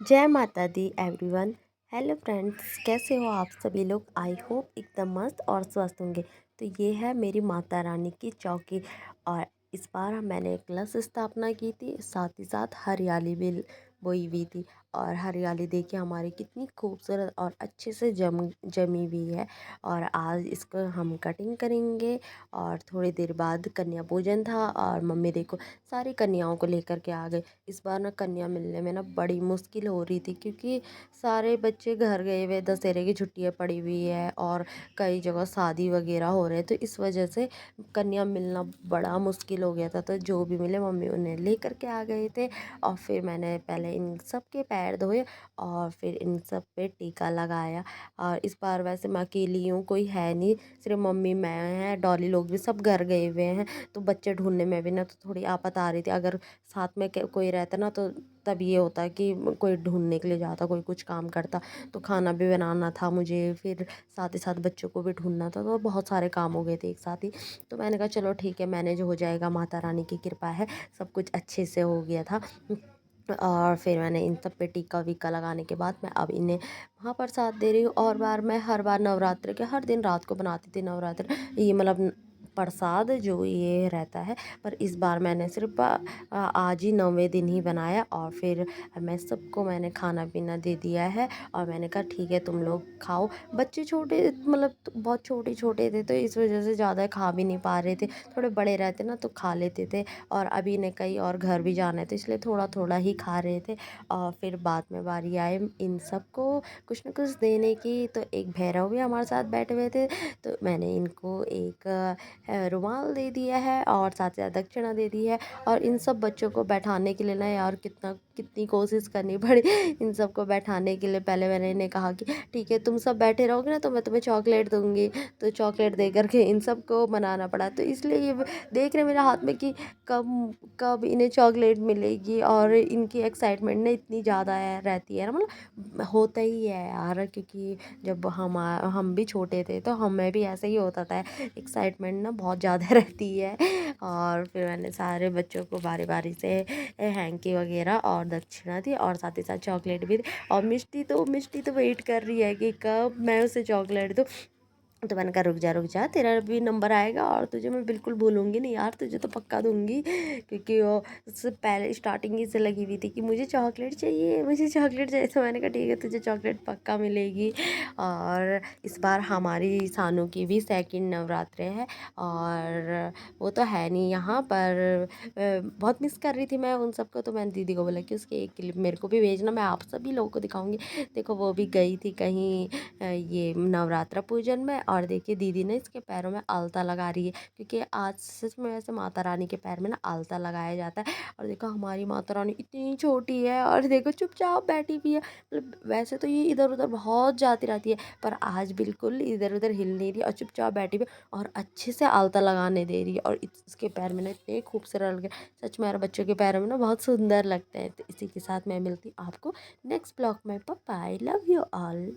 जय माता दी everyone. Hello friends, कैसे हो आप सभी लोग? आई होप एकदम मस्त और स्वस्थ होंगे। तो ये है मेरी माता रानी की चौकी। और इस बार मैंने कलश स्थापना की थी, साथ ही साथ हरियाली भी बोई हुई थी। और हरियाली देखिए हमारी कितनी खूबसूरत और अच्छे से जमी हुई है। और आज इसको हम कटिंग करेंगे। और थोड़ी देर बाद कन्या पूजन था और मम्मी देखो सारी कन्याओं को लेकर के आ गए। इस बार ना कन्या मिलने में ना बड़ी मुश्किल हो रही थी, क्योंकि सारे बच्चे घर गए हुए, दशहरे की छुट्टियां पड़ी हुई है और कई जगह शादी वगैरह हो रहे हैं। तो इस वजह से कन्या मिलना बड़ा मुश्किल हो गया था। तो जो भी मिले मम्मी उन्हें लेकर के आ गए थे। और फिर मैंने पहले इन सब के पैर धोए और फिर इन सब पे टीका लगाया। और इस बार वैसे मैं अकेली हूँ, कोई है नहीं, सिर्फ मम्मी मैं हैं, डॉली लोग भी सब घर गए हुए हैं। तो बच्चे ढूंढने में भी ना तो थोड़ी आफत आ रही थी। अगर साथ में कोई रहता ना तो तब ये होता कि कोई ढूंढने के लिए जाता, कोई कुछ काम करता। तो खाना भी बनाना था मुझे, फिर साथ ही साथ बच्चों को भी ढूंढना था, तो बहुत सारे काम हो गए थे एक साथ ही। तो मैंने कहा चलो ठीक है, मैनेज हो जाएगा, माता रानी की कृपा है, सब कुछ अच्छे से हो गया था। और फिर मैंने इन सब पे टीका वीका लगाने के बाद मैं अब इन्हें महाप्रसाद दे रही हूँ। और बार मैं हर बार नवरात्र के हर दिन रात को बनाती थी नवरात्र, ये मतलब प्रसाद जो ये रहता है। पर इस बार मैंने सिर्फ आज ही 9वें दिन ही बनाया। और फिर मैं सबको मैंने खाना पीना दे दिया है। और मैंने कहा ठीक है तुम लोग खाओ। बच्चे छोटे मतलब बहुत छोटे छोटे थे, तो इस वजह से ज़्यादा खा भी नहीं पा रहे थे। थोड़े बड़े रहते ना तो खा लेते थे। और अभी ने कहीं और घर भी जाना है, तो इसलिए थोड़ा थोड़ा ही खा रहे थे। और फिर बाद में बारी आए इन सबको कुछ न कुछ देने की। तो एक भैरव भी हमारे साथ बैठे हुए थे, तो मैंने इनको एक रुमाल दे दिया है और साथ साथ दक्षिणा दे दी है। और इन सब बच्चों को बैठाने के लिए ना यार कितनी कोशिश करनी पड़ी इन सबको बैठाने के लिए। पहले मैंने इन्हें कहा कि ठीक है तुम सब बैठे रहोगे ना तो मैं तुम्हें चॉकलेट दूंगी। तो चॉकलेट दे करके इन सबको मनाना पड़ा। तो इसलिए ये देख रहे मेरे हाथ में कि कब कब इन्हें चॉकलेट मिलेगी। और इनकी एक्साइटमेंट ना इतनी ज़्यादा रहती है ना, मतलब होता ही है यार, क्योंकि जब हम भी छोटे थे तो हमें भी ऐसे ही होता था। एक्साइटमेंट ना बहुत ज़्यादा रहती है। और फिर मैंने सारे बच्चों को बारी बारी से हैंकी वगैरह और दक्षिणा दी और साथ ही साथ चॉकलेट भी दी। और मिष्टी तो वेट कर रही है कि कब मैं उसे चॉकलेट दूँ। तो मैंने कहा रुक जा, तेरा भी नंबर आएगा और तुझे मैं बिल्कुल भूलूंगी नहीं यार, तुझे तो पक्का दूंगी। क्योंकि वो उससे पहले स्टार्टिंग ही से लगी हुई थी कि मुझे चॉकलेट चाहिए, मुझे चॉकलेट चाहिए। तो मैंने कहा ठीक है तुझे चॉकलेट पक्का मिलेगी। और इस बार हमारी सानू की भी सेकंड नवरात्रे है। और वो तो है नहीं यहाँ पर, बहुत मिस कर रही थी मैं उन सबको। तो मैंने दीदी को बोला कि उसकी एक क्लिप मेरे को भी भेजना, मैं आप सभी लोगों को दिखाऊंगी। देखो वो भी गई थी कहीं ये नवरात्रा पूजन में। और देखिए दीदी ने इसके पैरों में आलता लगा रही है, क्योंकि आज सच में वैसे माता रानी के पैर में ना आलता लगाया जाता है। और देखो हमारी माता रानी इतनी छोटी है और देखो चुपचाप बैठी हुई है। मतलब वैसे तो ये इधर उधर बहुत जाती रहती है, पर आज बिल्कुल इधर उधर हिल नहीं रही और चुपचाप बैठी हुई है और अच्छे से आलता लगाने दे रही है। और इसके पैर में ना इतने खूबसूरत लगे, सच में यार बच्चों के पैरों में ना बहुत सुंदर लगते हैं। तो इसी के साथ मैं मिलती हूँ आपको नेक्स्ट ब्लॉग में। Bye, love you all.